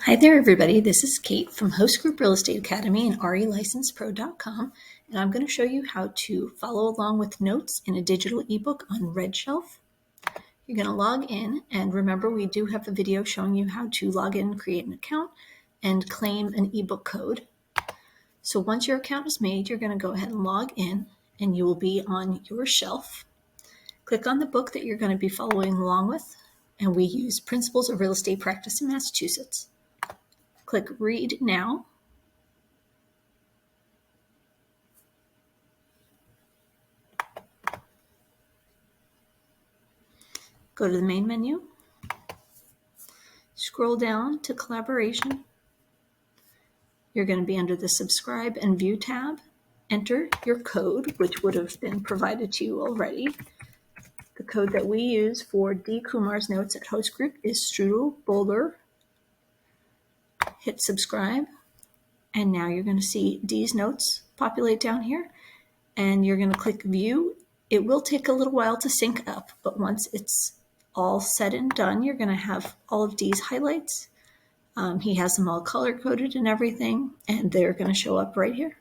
Hi there, everybody. This is Kate from Host Group Real Estate Academy and RELicensedPro.com, and I'm going to show you how to follow along with notes in a digital ebook on RedShelf. You're going to log in, and remember, we do have a video showing you how to log in, create an account, and claim an ebook code. So once your account is made, you're going to go ahead and log in, and you will be on your shelf. Click on the book that you're going to be following along with, and we use Principles of Real Estate Practice in Massachusetts. Click Read Now. Go to the main menu. Scroll down to Collaboration. You're going to be under the Subscribe and View tab. Enter your code, which would have been provided to you already. The code that we use for D. Kumar's notes at Host Group is Strudel Boulder. Hit Subscribe. And now you're going to see D's notes populate down here. And you're going to click View. It will take a little while to sync up, but once it's all said and done, you're going to have all of D's highlights. He has them all color-coded and everything, and they're going to show up right here.